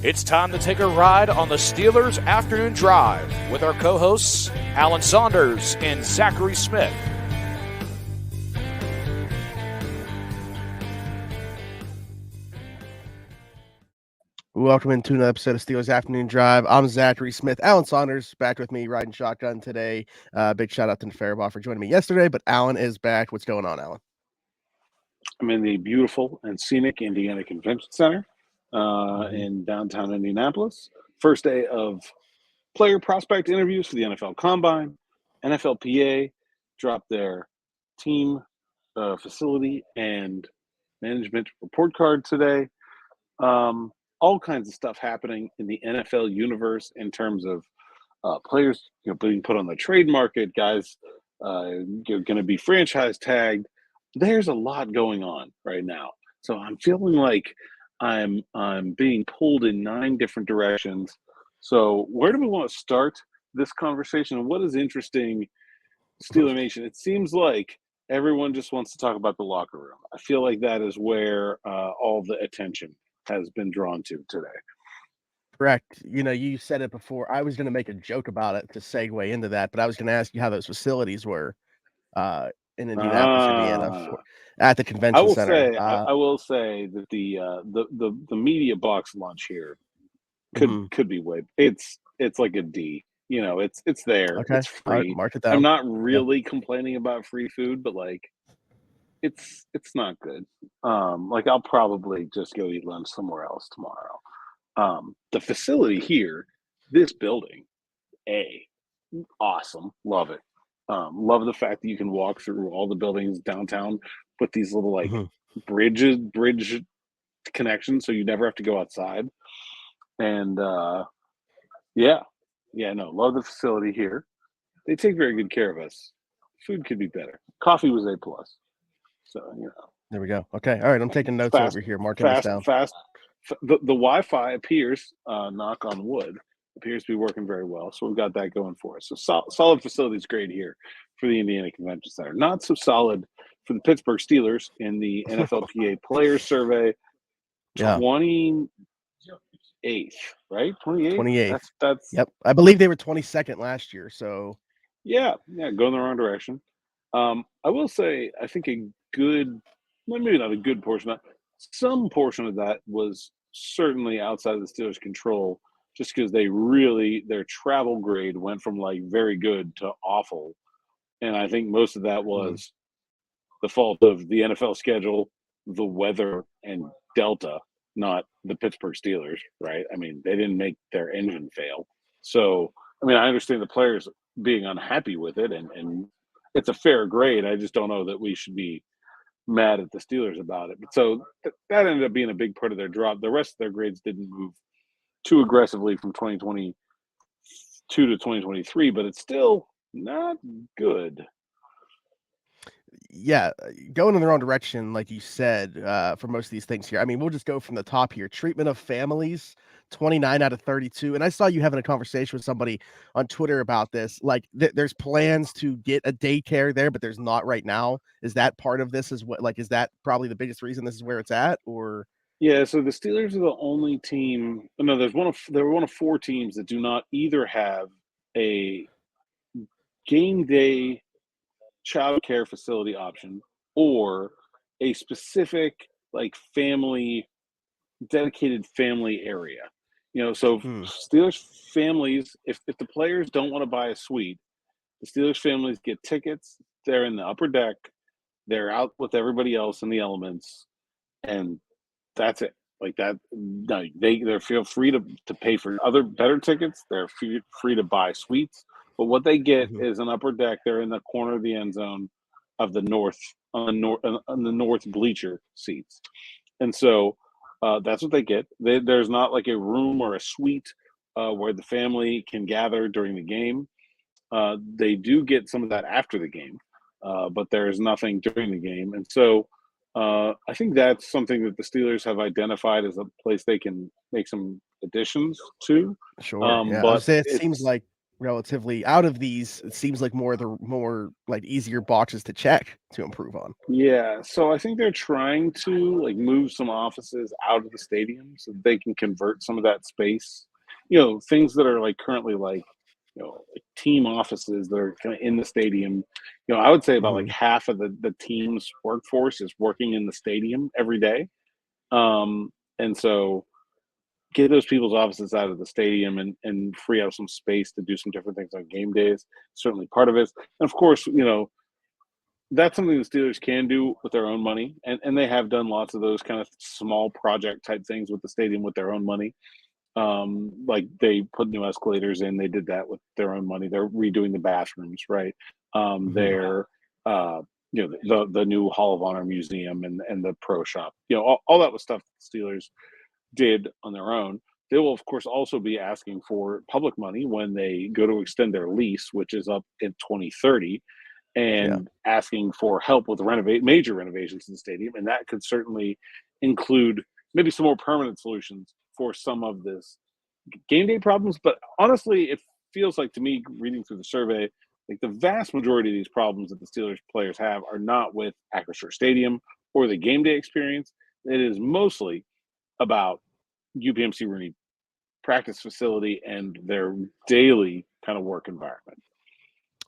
It's time to take a ride on the Steelers Afternoon Drive with our co-hosts, Saunders and Zachary Smith. Welcome into another episode of Steelers Afternoon Drive. I'm Zachary Smith. Saunders back with me riding shotgun today. Big shout out to Faribaugh for joining me yesterday, but Alan is back. What's going on, Alan? I'm in the beautiful and scenic Indiana Convention Center in downtown Indianapolis. First day of player prospect interviews for the NFL Combine. NFLPA dropped their team facility and management report card today. All kinds of stuff happening in the NFL universe in terms of players being put on the trade market, guys going to be franchise tagged. There's a lot going on right now. So I'm feeling like I'm being pulled in 9 different directions. So where do we want to start this conversation? And what is interesting, Steeler Nation? It seems like everyone just wants to talk about the locker room. I feel like that is where all the attention has been drawn to today. Correct. You said it before. I was going to make a joke about it to segue into that, but I was going to ask you how those facilities were in Indianapolis, Indiana, at the convention center. I will say that the media box lunch here could be way. It's like a D. It's there. Okay. It's free. Mark it down. I'm not really complaining about free food, but like, it's not good. I'll probably just go eat lunch somewhere else tomorrow. The facility here, this building, awesome. Love it. Love the fact that you can walk through all the buildings downtown with these little bridge connections, so you never have to go outside. And love the facility here. They take very good care of us. Food could be better. Coffee was A+. So there we go. Okay, all right. I'm taking notes over here, marking this down. The Wi-Fi appears, knock on wood, appears to be working very well. So we've got that going for us. So solid facilities great here for the Indiana Convention Center. Not so solid for the Pittsburgh Steelers in the NFLPA Players Survey. 28th, right? 28th. That's yep. I believe they were 22nd last year. So yeah, going the wrong direction. I will say, I think maybe not a good portion, some portion of that was certainly outside of the Steelers' control, just because their travel grade went from very good to awful. And I think most of that was the fault of the NFL schedule, the weather, and Delta, not the Pittsburgh Steelers, right? I mean, they didn't make their engine fail. So, I understand the players being unhappy with it, and it's a fair grade. I just don't know that we should be mad at the Steelers about it. But so that ended up being a big part of their drop. The rest of their grades didn't move too aggressively from 2022 to 2023, but it's still not good. Yeah, going in the wrong direction, like you said, for most of these things here. We'll just go from the top here. Treatment of families, 29 out of 32. And I saw you having a conversation with somebody on Twitter about this. There's plans to get a daycare there, but there's not right now. Is that part of this? Is that probably the biggest reason this is where it's at? Or yeah, so the Steelers are the only team. No, there were one of 4 teams that do not either have a game day child care facility option or a specific dedicated family area. So Steelers families, if the players don't want to buy a suite, the Steelers families get tickets. They're in the upper deck. They're out with everybody else in the elements, and that's it. They feel free to pay for other better tickets. They're free to buy suites. But what they get is an upper deck. They're in the corner of the end zone of the north on the north bleacher seats, and so that's what they get. There's not a room or a suite where the family can gather during the game. They do get some of that after the game, but there's nothing during the game, and so I think that's something that the Steelers have identified as a place they can make some additions to. Sure, but it seems like relatively out of these, it seems like more like easier boxes to check to improve on. Yeah, so I think they're trying to like move some offices out of the stadium so that they can convert some of that space. Things that are like currently like, like team offices that are kind of in the stadium. I would say about like Mhm. half of the team's workforce is working in the stadium every day. And so get those people's offices out of the stadium and free up some space to do some different things on game days. Certainly part of it. And of course, that's something the Steelers can do with their own money, and they have done lots of those kind of small project type things with the stadium with their own money. Like they put new escalators in, they did that with their own money. They're redoing the bathrooms, right? Mhm. They're the new Hall of Honor museum and the pro shop. All that was stuff the Steelers did on their own. They will, of course, also be asking for public money when they go to extend their lease, which is up in 2030, Yeah. and asking for help with major renovations to the stadium. And that could certainly include maybe some more permanent solutions for some of this game day problems. But honestly, it feels like to me, reading through the survey, like the vast majority of these problems that the Steelers players have are not with Acrisure Stadium or the game day experience. It is mostly about UPMC Rooney practice facility and their daily kind of work environment.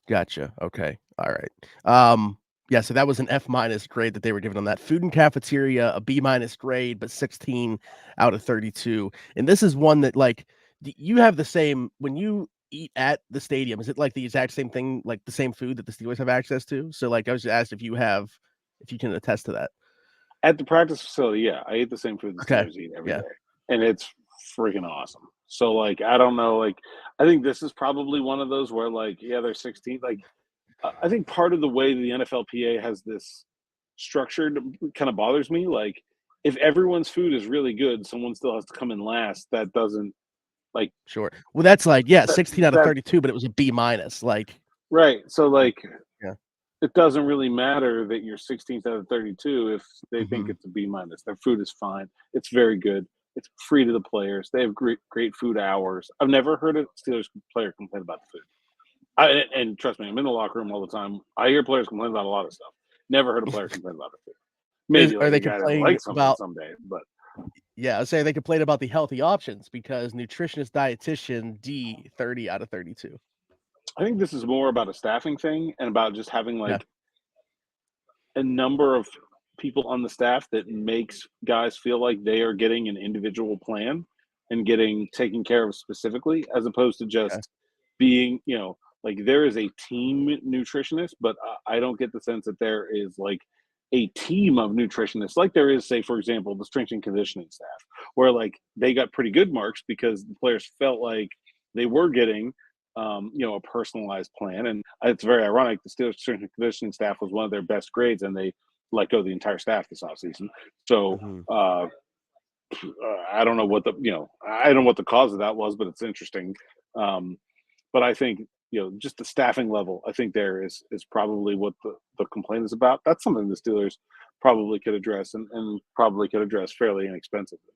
Gotcha. Okay. All right. Yeah, so that was an F minus grade that they were given on that. Food and cafeteria, a B minus grade, but 16 out of 32. And this is one that like you have the same when you eat at the stadium. Is it like the exact same thing, like the same food that the Steelers have access to? So like I was just asked if you can attest to that. At the practice facility, yeah, I eat the same food the Okay. Steelers eat every Yeah. day, and it's freaking awesome. So, like, I don't know, like, I think this is probably one of those where, like, yeah, they're 16. Like, I think part of the way the NFLPA has this structured kind of bothers me. Like, if everyone's food is really good, someone still has to come in last. That doesn't like Sure. Well, that's like, yeah, that 16 out of that 32, but it was a B minus. right. So, Like, like, yeah. it doesn't really matter that you're 16th out of 32 if they think Hmm. it's a B minus. Their food is fine. It's very good. It's free to the players. They have great food hours. I've never heard a Steelers player complain about the food. And trust me, I'm in the locker room all the time. I hear players complain about a lot of stuff. Never heard a player complain about the food. Maybe Are like they a guy that complaining likes something about someday, but Yeah, I was saying they complain about the healthy options because nutritionist dietitian D 30 out of 32. I think this is more about a staffing thing and about just having Yeah. like a number of people on the staff that makes guys feel like they are getting an individual plan and getting taken care of specifically, as opposed to Okay. just being, like there is a team nutritionist, but I don't get the sense that there is like a team of nutritionists, like there is, say, for example, the strength and conditioning staff, where like they got pretty good marks because the players felt like they were getting a personalized plan. And it's very ironic. The Steelers strength and conditioning staff was one of their best grades, and they let go the entire staff this offseason. So Mhm. I don't know what I don't know what the cause of that was, but it's interesting. Um, but I think just the staffing level, I think there is probably what the complaint is about. That's something the Steelers probably could address and probably could address fairly inexpensively.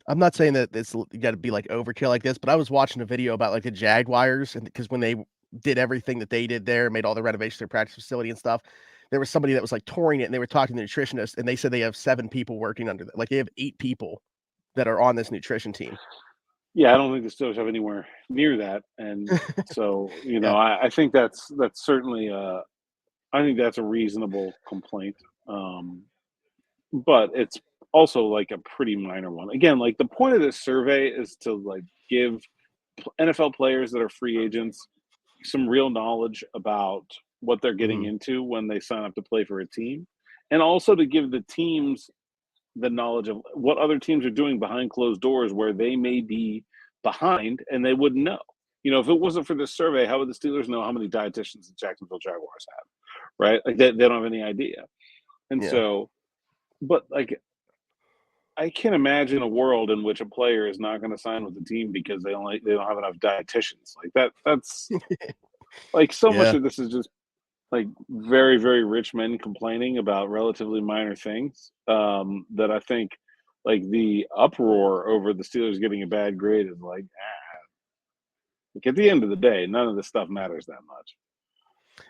I'm not saying that it's you got to be like overkill like this, but I was watching a video about like the Jaguars, and because when they did everything that they did there, made all the renovations to their practice facility and stuff, there was somebody that was like touring it, and they were talking to the nutritionist, and they said they have 7 people working under that. Like they have 8 people that are on this nutrition team. Yeah, I don't think the Steelers have anywhere near that, and so Yeah. I think that's certainly I think that's a reasonable complaint, but it's also like a pretty minor one. Again, like the point of this survey is to like give NFL players that are free agents some real knowledge about what they're getting Mhm. into when they sign up to play for a team, and also to give the teams the knowledge of what other teams are doing behind closed doors where they may be behind and they wouldn't know. If it wasn't for this survey, how would the Steelers know how many dietitians the Jacksonville Jaguars have? Right? Like they don't have any idea. And Yeah. so, but like, I can't imagine a world in which a player is not going to sign with the team because they don't have enough dietitians. Like that's like so much Yeah. of this is just like very very rich men complaining about relatively minor things, that I think like the uproar over the Steelers getting a bad grade is like Like at the end of the day, none of this stuff matters that much.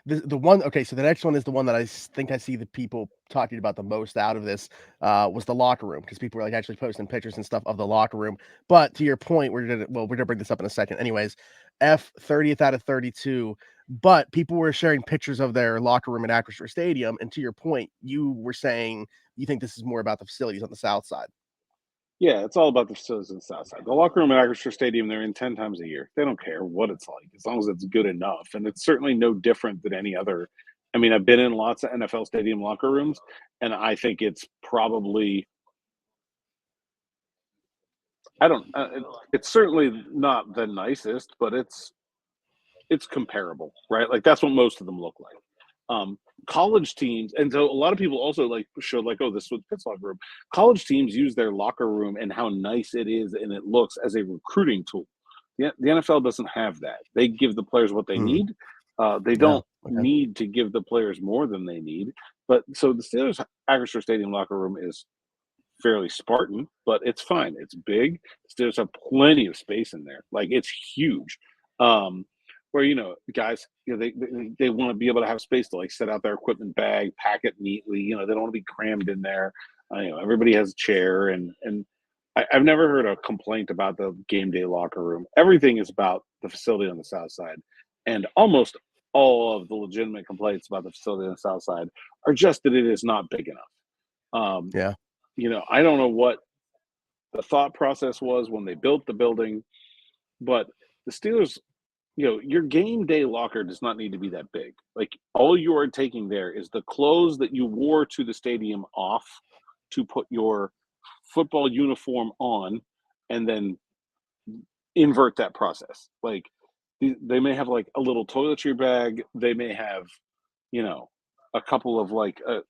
The one, okay, so the next one is the one that think I see the people talking about the most out of this, was the locker room, because people were like actually posting pictures and stuff of the locker room. But to your point, we're gonna bring this up in a second. Anyways, 30th out of 32, but people were sharing pictures of their locker room at Acrisure Stadium. And to your point, you were saying you think this is more about the facilities on the south side. Yeah, it's all about the facilities on the south side. The locker room at Acrisure Stadium, they're in 10 times a year. They don't care what it's like, as long as it's good enough. And it's certainly no different than any other. I mean, I've been in lots of NFL stadium locker rooms, and I think it's probably, it's certainly not the nicest, but it's comparable, right? Like that's what most of them look like. College teams, and so a lot of people also like showed like, oh, this was Pitt's locker room. College teams use their locker room and how nice it is and it looks as a recruiting tool. The NFL doesn't have that. They give the players what they need. They don't need to give the players more than they need. But so the Steelers Acrisure Stadium locker room is fairly Spartan, but it's fine. It's big. Steelers have plenty of space in there. Like it's huge. Where guys, they want to be able to have space to like set out their equipment bag, pack it neatly. They don't want to be crammed in there. Everybody has a chair, and I've never heard a complaint about the game day locker room. Everything is about the facility on the south side, and almost all of the legitimate complaints about the facility on the south side are just that it is not big enough. I don't know what the thought process was when they built the building, but the Steelers. Your game day locker does not need to be that big. Like all you are taking there is the clothes that you wore to the stadium off to put your football uniform on, and then invert that process. Like they may have like a little toiletry bag. They may have, a couple of like, an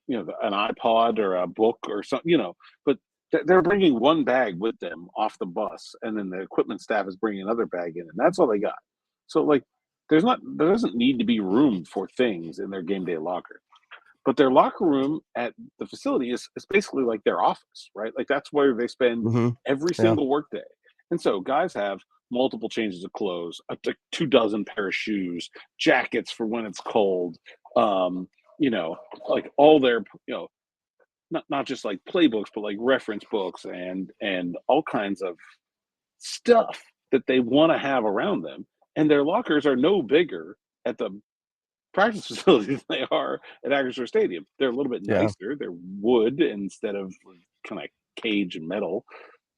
iPod or a book or something, but they're bringing one bag with them off the bus, and then the equipment staff is bringing another bag in, and that's all they got. So like there doesn't need to be room for things in their game day locker. But their locker room at the facility is basically like their office, right? Like that's where they spend every single workday. And so guys have multiple changes of clothes, 24 pair of shoes, jackets for when it's cold, like all their, not just like playbooks, but like reference books and all kinds of stuff that they want to have around them. And their lockers are no bigger at the practice facilities than they are at Acrisure Stadium. They're a little bit nicer. They're wood instead of kind of cage and metal.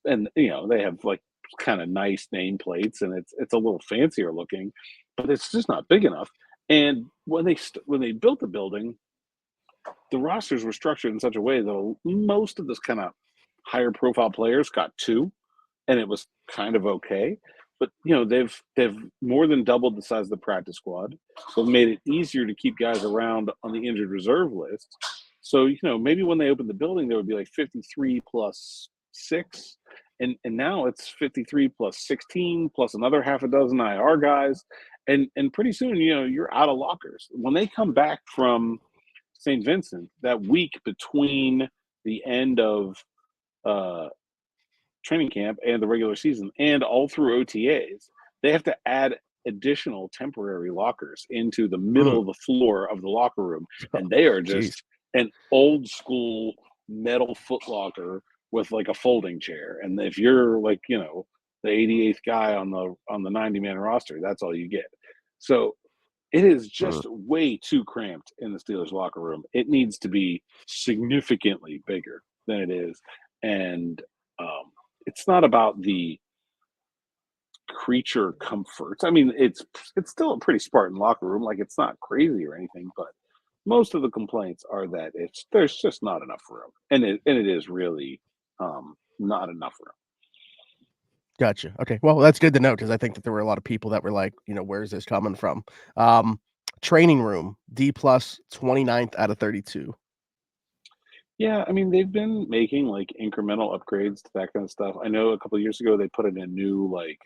And, they have like kind of nice nameplates, and it's a little fancier looking, but it's just not big enough. And when they built the building, the rosters were structured in such a way that most of this kind of higher profile players got two, and it was kind of okay. But they've more than doubled the size of the practice squad. They've made it easier to keep guys around on the injured reserve list. So maybe when they opened the building, there would be like 53 plus 6, and now it's 53 plus 16 plus another half a dozen IR guys, and pretty soon you're out of lockers when they come back from St. Vincent that week between the end of training camp and the regular season and all through OTAs. They have to add additional temporary lockers into the middle of the floor of the locker room, and they are just an old school metal foot locker with like a folding chair. And if you're like the 88th guy on the 90-man roster, that's all you get. So it is just way too cramped in the Steelers locker room. It needs to be significantly bigger than it is, and it's not about the creature comforts. I mean, it's still a pretty Spartan locker room. Like it's not crazy or anything, but most of the complaints are that there's just not enough room, and it is really not enough room. Gotcha. Okay. Well, that's good to know, because I think that there were a lot of people that were like, where's this coming from? Training room, D+, 29th out of 32. Yeah, I mean, they've been making like incremental upgrades to that kind of stuff. I know a couple of years ago they put in a new, like,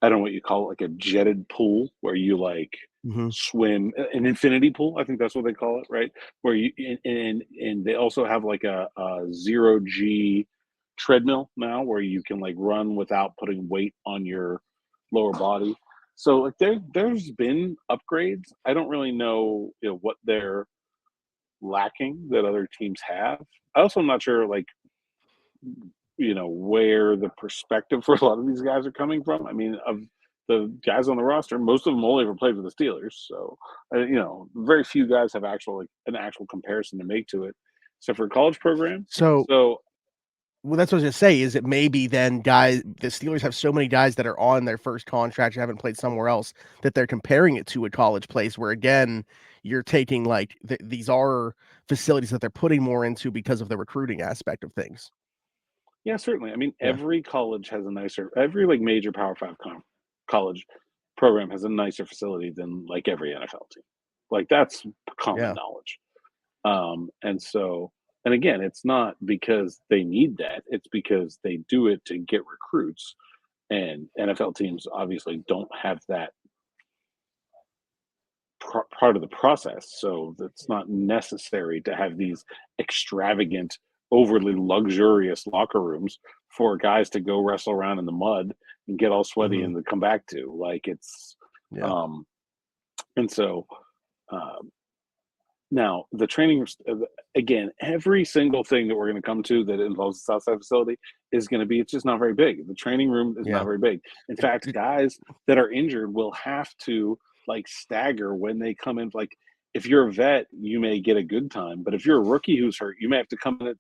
I don't know what you call it, like a jetted pool where you like swim, an infinity pool. I think that's what they call it, right? Where you and they also have like a 0G treadmill now where you can like run without putting weight on your lower body. So like there's been upgrades. I don't really know, what they're lacking that other teams have. I also am not sure like where the perspective for a lot of these guys are coming from. I mean, of the guys on the roster, most of them only ever played for the Steelers, so very few guys have an actual comparison to make to it, except for a college program. So, So well, that's what I was going to say. Is it maybe then the Steelers have so many guys that are on their first contract, haven't played somewhere else, that they're comparing it to a college place where, again, you're taking like these are facilities that they're putting more into because of the recruiting aspect of things. yeah, certainly. I mean, Yeah. every college has every like major Power 5 college program has a nicer facility than like every NFL team. Like that's common knowledge. And so, and again, it's not because they need that; it's because they do it to get recruits. And NFL teams obviously don't have that part of the process, so it's not necessary to have these extravagant, overly luxurious locker rooms for guys to go wrestle around in the mud and get all sweaty and to come back to. Like it's, and so now the training, again, every single thing that we're going to come to that involves the Southside facility is going to be, it's just not very big. The training room is not very big. In fact, guys that are injured will have to like stagger when they come in. Like if you're a vet, you may get a good time, but if you're a rookie who's hurt, you may have to come in at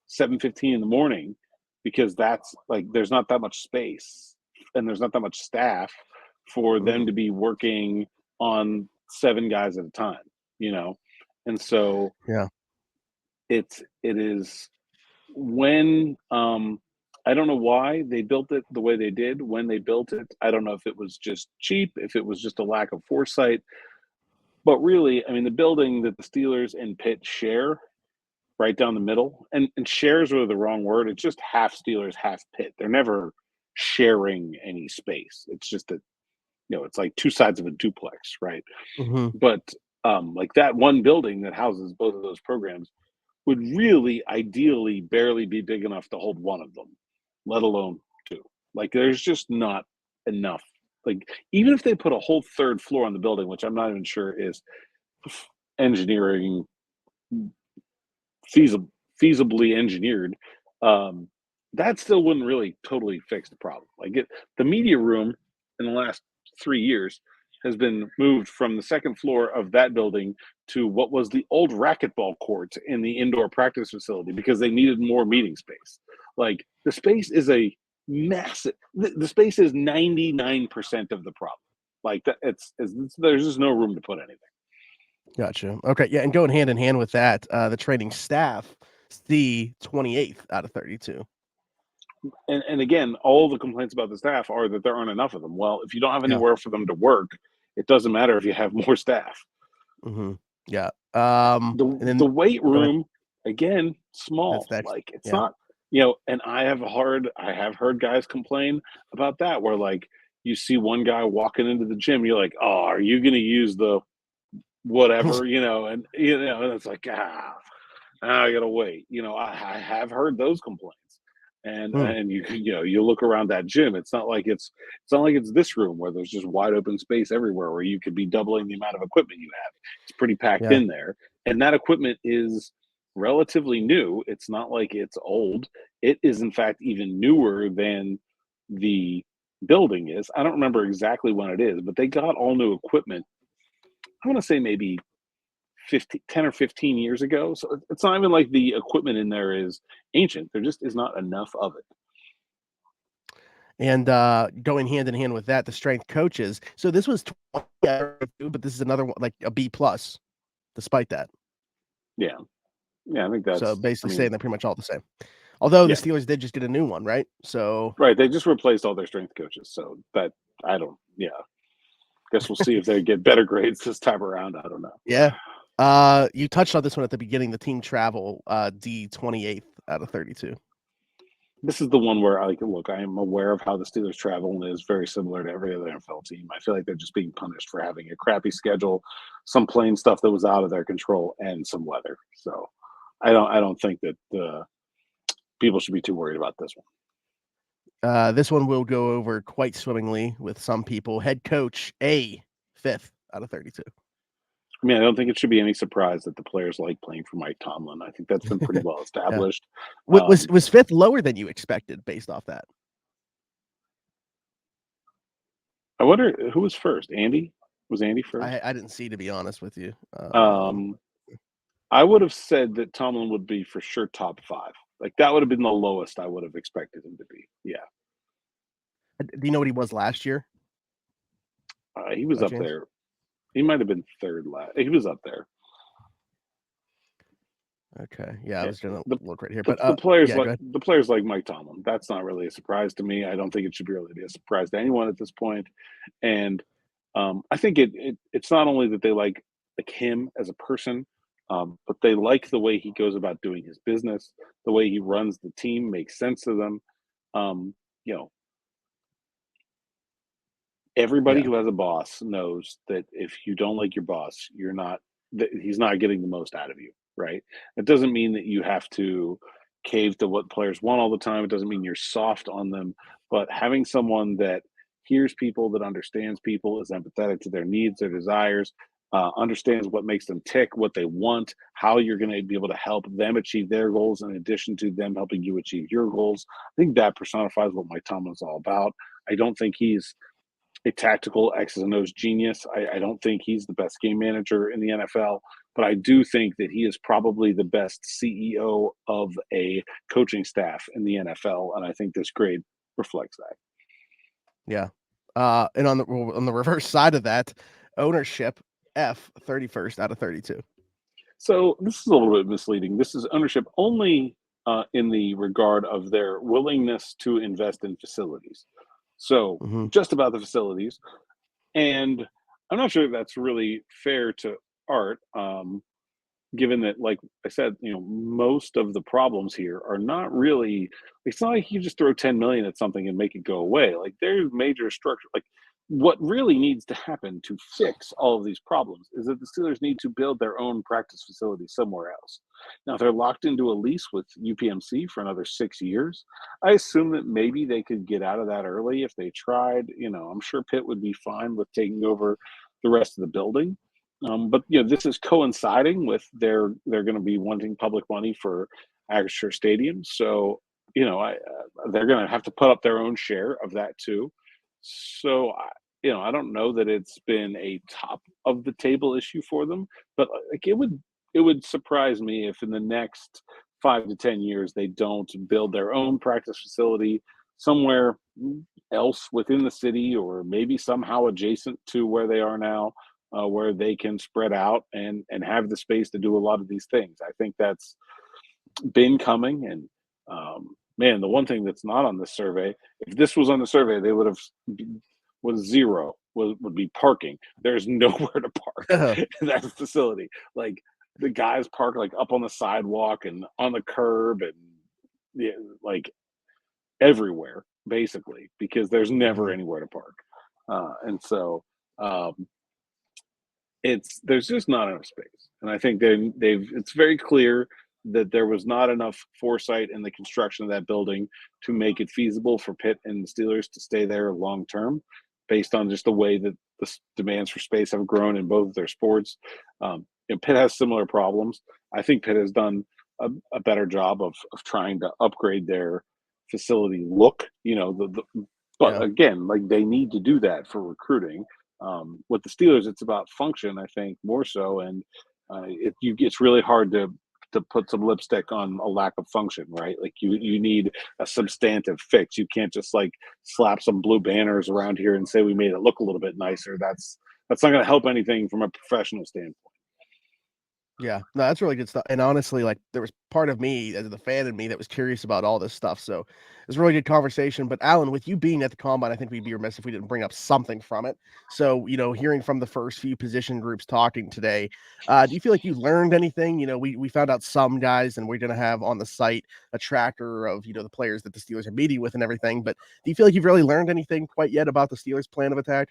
7:15 in the morning because that's like, there's not that much space and there's not that much staff for them to be working on 7 guys at a time, And so it is when, I don't know why they built it the way they did when they built it. I don't know if it was just cheap, if it was just a lack of foresight. But really, I mean, the building that the Steelers and Pitt share right down the middle, and shares are the wrong word. It's just half Steelers, half Pitt. They're never sharing any space. It's just that, it's like 2 sides of a duplex, right? But like that one building that houses both of those programs would really ideally barely be big enough to hold one of them, let alone 2. Like there's just not enough. Like even if they put a whole 3rd floor on the building, which I'm not even sure is engineering feasibly engineered, that still wouldn't really totally fix the problem. Like the media room in the last 3 years has been moved from the 2nd floor of that building to what was the old racquetball court in the indoor practice facility because they needed more meeting space. Like the space is a massive. The space is 99% of the problem. Like that, there's just no room to put anything. Gotcha. Okay, yeah, and going hand in hand with that, the training staff, the 28th out of 32. And again, all the complaints about the staff are that there aren't enough of them. Well, if you don't have anywhere for them to work, it doesn't matter if you have more staff. Yeah. The weight room, again, small. Like it's not, and I have heard guys complain about that where like you see one guy walking into the gym, you're like, oh, are you going to use the whatever, and it's like, I gotta wait. I have heard those complaints. And you look around that gym, it's not like it's this room where there's just wide open space everywhere where you could be doubling the amount of equipment you have. It's pretty packed in there. And that equipment is relatively new. It's not like it's old. It is in fact even newer than the building is. I don't remember exactly when it is, but they got all new equipment. I want to say maybe 10 or 15 years ago. So it's not even like the equipment in there is ancient. There just is not enough of it. And going hand in hand with that, the strength coaches. So this was 20, but this is another one, like a B+, despite that. Yeah. I think that's so basically saying they're pretty much all the same. Although the Steelers did just get a new one, right? So right, they just replaced all their strength coaches. So that guess we'll see if they get better grades this time around. I don't know. Yeah. You touched on this one at the beginning, the team travel, D 28th out of 32. This is the one where I am aware of how the Steelers travel and is very similar to every other NFL team. I feel like they're just being punished for having a crappy schedule, some plane stuff that was out of their control, and some weather. So I don't think that people should be too worried about this one. This one will go over quite swimmingly with some people. Head coach, a 5th out of 32. I mean, I don't think it should be any surprise that the players like playing for Mike Tomlin. I think that's been pretty well established. Was 5th lower than you expected based off that? I wonder who was first. Andy? Was Andy first? I didn't see, to be honest with you. I would have said that Tomlin would be for sure top 5. Like that would have been the lowest I would have expected him to be. Yeah. Do you know what he was last year? He was up there. He might have been third last. He was up there. Okay. Yeah, I was gonna look right here. But the players like Mike Tomlin, that's not really a surprise to me. I don't think it should really be a surprise to anyone at this point. And I think it's not only that they like him as a person, but they like the way he goes about doing his business, the way he runs the team makes sense to them. Everybody who has a boss knows that if you don't like your boss, he's not getting the most out of you, right? It doesn't mean that you have to cave to what players want all the time. It doesn't mean you're soft on them, but having someone that hears people, that understands people, is empathetic to their needs, their desires, understands what makes them tick, what they want, how you're going to be able to help them achieve their goals in addition to them helping you achieve your goals. I think that personifies what Mike Tomlin's all about. I don't think he's a tactical X's and O's genius. I don't think he's the best game manager in the NFL, but I do think that he is probably the best CEO of a coaching staff in the NFL, and I think this grade reflects that. Yeah. And on the reverse side of that, ownership, F, 31st out of 32. So this is a little bit misleading. This is ownership only in the regard of their willingness to invest in facilities. So just about the facilities. And I'm not sure that's really fair to Art, given that, like I said, most of the problems here are not really, it's not like you just throw 10 million at something and make it go away. Like there's major structure. Like what really needs to happen to fix all of these problems is that the Steelers need to build their own practice facility somewhere else. Now, if they're locked into a lease with UPMC for another 6 years, I assume that maybe they could get out of that early if they tried. I'm sure Pitt would be fine with taking over the rest of the building. But this is coinciding with they're going to be wanting public money for Acrisure Stadium. So, they're going to have to put up their own share of that too. So, I don't know that it's been a top of the table issue for them, but like it would surprise me if in the next 5 to 10 years they don't build their own practice facility somewhere else within the city, or maybe somehow adjacent to where they are now, where they can spread out and have the space to do a lot of these things. I think that's been coming. And man, the one thing that's not on this survey, if this was on the survey, they would have would be parking. There's nowhere to park in that facility. Like the guys park like up on the sidewalk and on the curb and like everywhere basically, because there's never anywhere to park. And so there's just not enough space. And I think it's very clear that there was not enough foresight in the construction of that building to make it feasible for Pitt and the Steelers to stay there long term, based on just the way that the demands for space have grown in both of their sports. Pitt has similar problems. I think Pitt has done a better job of trying to upgrade their facility look. Again, like they need to do that for recruiting. With the Steelers, it's about function, I think, more so, and it's really hard to put some lipstick on a lack of function, right? Like you need a substantive fix. You can't just like slap some blue banners around here and say we made it look a little bit nicer. That's not going to help anything from a professional standpoint. Yeah, no, that's really good stuff. And honestly, like there was part of me, as the fan in me, that was curious about all this stuff. So it was a really good conversation. But Alan, with you being at the combine, I think we'd be remiss if we didn't bring up something from it. So, hearing from the first few position groups talking today, do you feel like you learned anything? We found out some guys, and we're going to have on the site a tracker of, the players that the Steelers are meeting with and everything. But do you feel like you've really learned anything quite yet about the Steelers' plan of attack?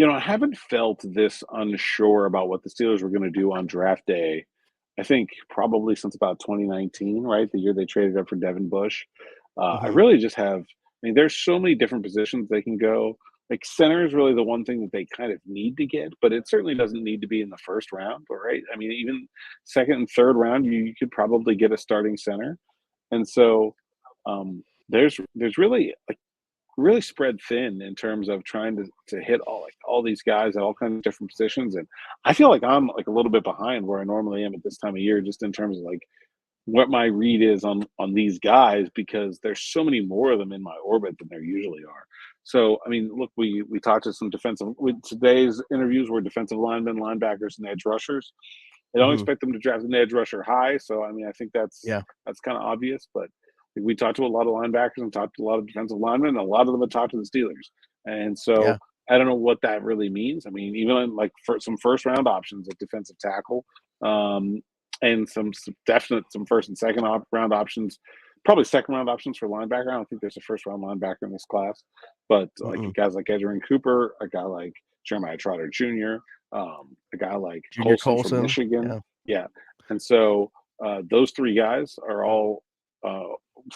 I haven't felt this unsure about what the Steelers were going to do on draft day, I think probably since about 2019, right? The year they traded up for Devin Bush. I really just have mean, there's so many different positions they can go. Like center is really the one thing that they kind of need to get, but it certainly doesn't need to be in the first round, right? I mean, even second and third round, you could probably get a starting center. And so there's really like really spread thin in terms of trying to hit all these guys at all kinds of different positions. And I feel like I'm like a little bit behind where I normally am at this time of year, just in terms of like what my read is on these guys, because there's so many more of them in my orbit than there usually are. So I mean, look, we talked to some today's interviews were defensive linemen, linebackers, and edge rushers. I don't expect them to draft an edge rusher high, so I mean, I think that's kind of obvious. But we talked to a lot of linebackers and talked to a lot of defensive linemen, and a lot of them have talked to the Steelers. And so I don't know what that really means. I mean, even like for some first round options at defensive tackle, and some first and second round options, probably second round options for linebacker. I don't think there's a first round linebacker in this class, but like guys like Edgerrin Cooper, a guy like Jeremiah Trotter Jr., a guy like Colson from Michigan. Yeah. And so those three guys are all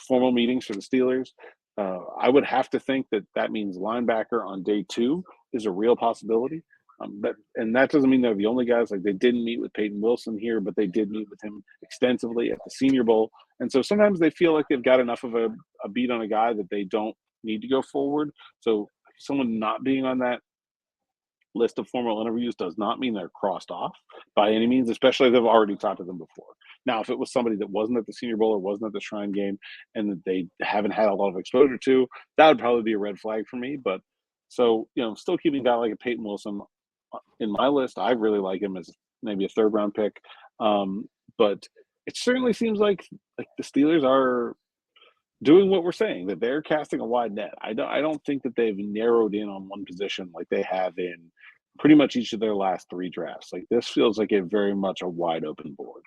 formal meetings for the Steelers. I would have to think that means linebacker on day 2 is a real possibility. And that doesn't mean they're the only guys. Like, they didn't meet with Peyton Wilson here, but they did meet with him extensively at the Senior Bowl. And so sometimes they feel like they've got enough of a beat on a guy that they don't need to go forward. So someone not being on that list of formal interviews does not mean they're crossed off by any means, especially if they've already talked to them before. Now, if it was somebody that wasn't at the Senior Bowl or wasn't at the Shrine Game and that they haven't had a lot of exposure to, that would probably be a red flag for me. But so, still keeping a guy like a Peyton Wilson in my list, I really like him as maybe a third round pick. But it certainly seems like the Steelers are doing what we're saying, that they're casting a wide net. I don't think that they've narrowed in on one position like they have in pretty much each of their last 3 drafts. Like, this feels like very much a wide open board.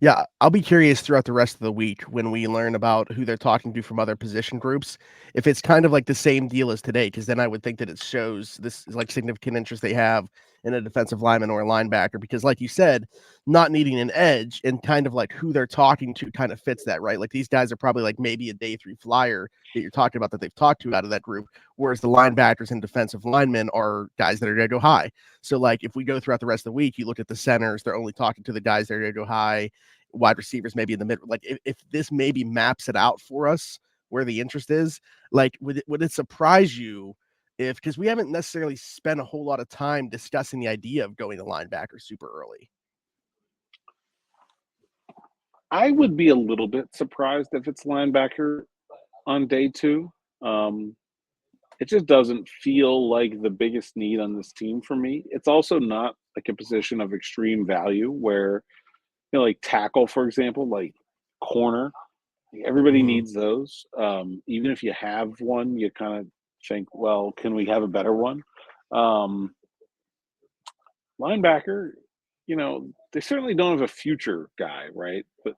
Yeah, I'll be curious throughout the rest of the week when we learn about who they're talking to from other position groups, if it's kind of like the same deal as today, because then I would think that it shows this is like significant interest they have in a defensive lineman or a linebacker, because like you said, not needing an edge and kind of like who they're talking to kind of fits that, right? Like, these guys are probably like maybe a day 3 flyer that you're talking about that they've talked to out of that group, whereas the linebackers and defensive linemen are guys that are going to go high. So like, if we go throughout the rest of the week, you look at the centers, they're only talking to the guys that are going to go high. Wide receivers maybe in the middle. Like, if this maybe maps it out for us where the interest is, like, would it surprise you if, because we haven't necessarily spent a whole lot of time discussing the idea of going to linebacker super early? I would be a little bit surprised if it's linebacker on day 2. It just doesn't feel like the biggest need on this team for me. It's also not like a position of extreme value where, like tackle, for example, like corner, everybody needs those. Even if you have one, you kind of think, well, can we have a better one? Linebacker, they certainly don't have a future guy, right? But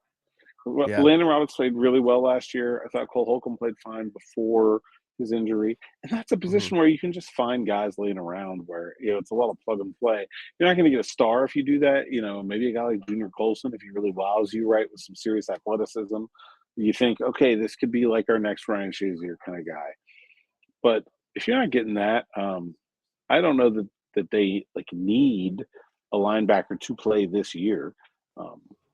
Landon Roberts played really well last year. I thought Cole Holcomb played fine before his injury. And that's a position where you can just find guys laying around where, it's a lot of plug and play. You're not going to get a star if you do that. Maybe a guy like Junior Colson, if he really wows you, right, with some serious athleticism, you think, okay, this could be like our next Ryan Shazier kind of guy. But if you're not getting that, I don't know that they need a linebacker to play this year.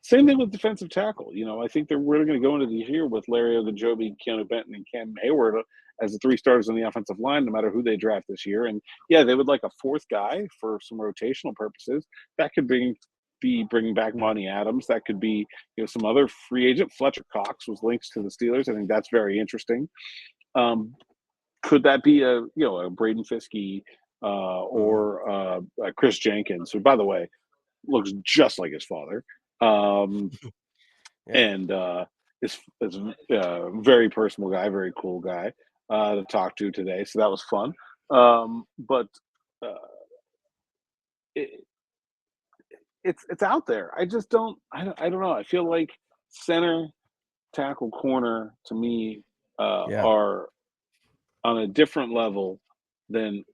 Same thing with defensive tackle. I think we're going to go into the year with Larry Ogunjobi, Keanu Benton, and Cam Hayward as the 3 starters on the offensive line, no matter who they draft this year. And yeah, they would like a 4th guy for some rotational purposes. That could be bringing back Monty Adams. That could be, some other free agent. Fletcher Cox was linked to the Steelers. I think that's very interesting. Could that be a Braden Fiske or Chris Jenkins, who, by the way, looks just like his father, and is a very personal guy, very cool guy to talk to today. So that was fun. But it's out there. I just don't know. I feel like center, tackle, corner to me are on a different level than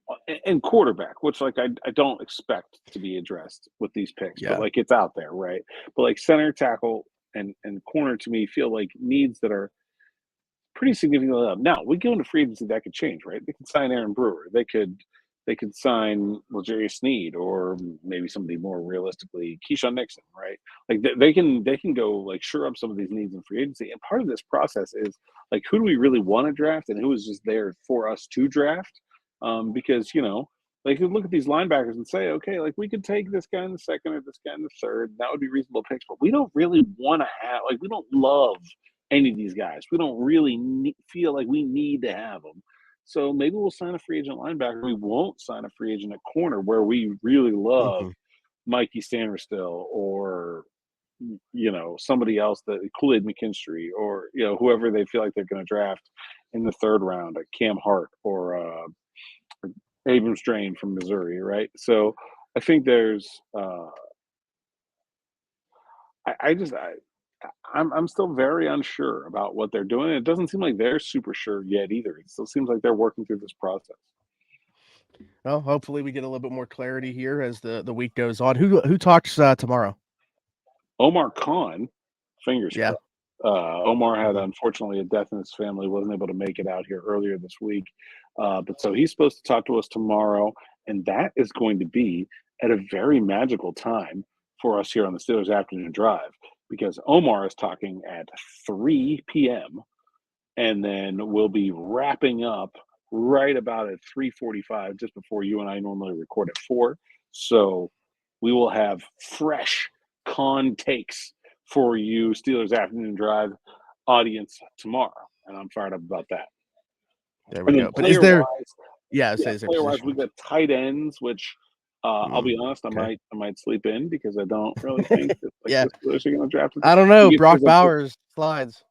and quarterback, which like I don't expect to be addressed with these picks, but like it's out there, right? But like center, tackle, and corner to me feel like needs that are pretty significantly up. Now we go into free agency, that could change, right? They could sign Aaron Brewer. They could sign L'Jarius Sneed, or maybe somebody more realistically, Keyshawn Nixon, right? Like they can go like shore up some of these needs in free agency. And part of this process is like, who do we really want to draft, and who is just there for us to draft? Because they could look at these linebackers and say, okay, like we could take this guy in the second or this guy in the third. That would be reasonable picks, but we don't really want to have, like, we don't love any of these guys. We don't really feel like we need to have them. So maybe we'll sign a free agent linebacker. We won't sign a free agent at corner where we really love Mikey Stannerstill, or somebody else, that Kool-Aid McKinstry, or whoever they feel like they're going to draft in the third round, like Cam Hart or Abrams Drain from Missouri, right? So I think there's I'm still very unsure about what they're doing. It doesn't seem like they're super sure yet either. It still seems like they're working through this process. Well, hopefully we get a little bit more clarity here as the week goes on. Who talks tomorrow? Omar Khan, fingers crossed. Omar had, unfortunately, a death in his family, wasn't able to make it out here earlier this week. But so he's supposed to talk to us tomorrow, and that is going to be at a very magical time for us here on the Steelers Afternoon Drive, because Omar is talking at 3 p.m., and then we'll be wrapping up right about at 3:45, just before you and I normally record at 4. So we will have fresh Con takes for you Steelers Afternoon Drive audience tomorrow, and I'm fired up about that. There we go. But is there? Player-wise, we've got tight ends, which I'll be honest, I might sleep in, because I don't really think that the Steelers are going to draft. I don't know. Brock Bowers slides.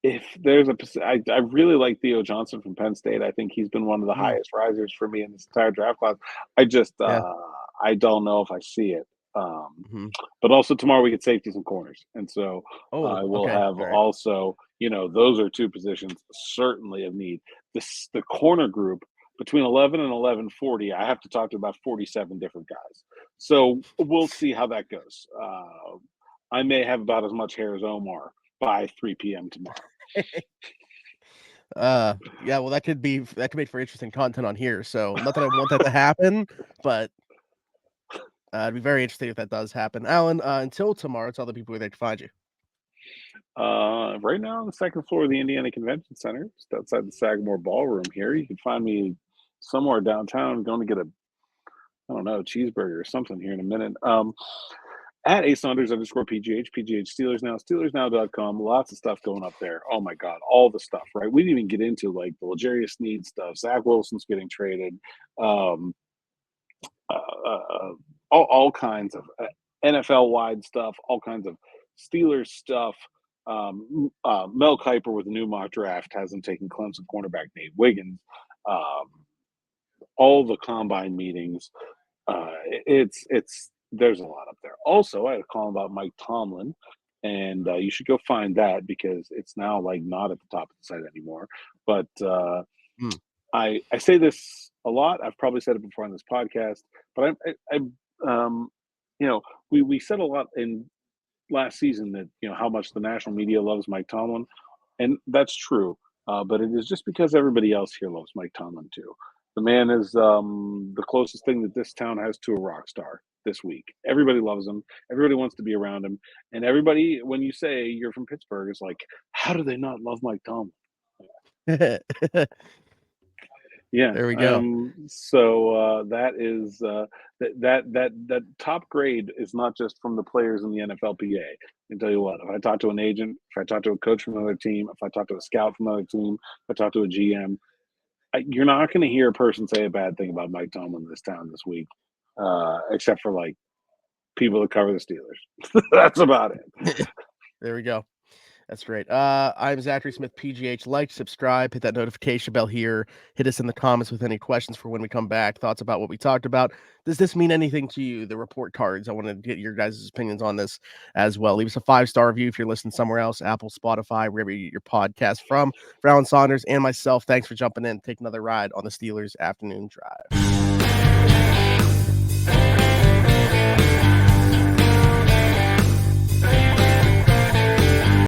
If there's I really like Theo Johnson from Penn State. I think he's been one of the highest risers for me in this entire draft class. I just I don't know if I see it. But also tomorrow we get safeties and corners, and so I will have also, those are two positions certainly of need. The corner group between 11 and 11:40, I have to talk to about 47 different guys. So we'll see how that goes. I may have about as much hair as Omar by 3 p.m. tomorrow. Well, that could make for interesting content on here. So not that I want that to happen, but it'd be very interesting if that does happen. Alan, until tomorrow, tell the people where they can find you. Right now on the second floor of the Indiana Convention Center, just outside the Sagamore Ballroom here. You can find me somewhere downtown, going to get cheeseburger or something here in a minute. At @Saunders_PGH, PGH Steelers Now, SteelersNow.com. Lots of stuff going up there. Oh my God, all the stuff, right? We didn't even get into like the L'Jarius Sneed stuff. Zach Wilson's getting traded. All kinds of NFL-wide stuff, all kinds of Steelers stuff. Mel Kiper with a new mock draft has him taking Clemson cornerback Nate Wiggins. All the combine meetings. There's a lot up there. Also, I had a call about Mike Tomlin, and you should go find that, because it's now like not at the top of the site anymore. But I say this a lot. I've probably said it before on this podcast, but we said a lot in last season that how much the national media loves Mike Tomlin, and that's true. But it is just because everybody else here loves Mike Tomlin too. The man is the closest thing that this town has to a rock star this week. Everybody loves him. Everybody wants to be around him. And everybody, when you say you're from Pittsburgh, is like, how do they not love Mike Tomlin? Yeah, there we go. So that is that top grade is not just from the players in the NFLPA. I can tell you what, if I talk to an agent, if I talk to a coach from another team, if I talk to a scout from another team, if I talk to a GM, you're not going to hear a person say a bad thing about Mike Tomlin in this town this week, except for like people that cover the Steelers. That's about it. There we go. That's great. I'm Zachary Smith, PGH. Like, subscribe, hit that notification bell here. Hit us in the comments with any questions for when we come back. Thoughts about what we talked about. Does this mean anything to you? The report cards. I want to get your guys' opinions on this as well. Leave us a 5-star review if you're listening somewhere else, Apple, Spotify, wherever you get your podcast from. For Alan Saunders and myself, thanks for jumping in. Take another ride on the Steelers Afternoon Drive.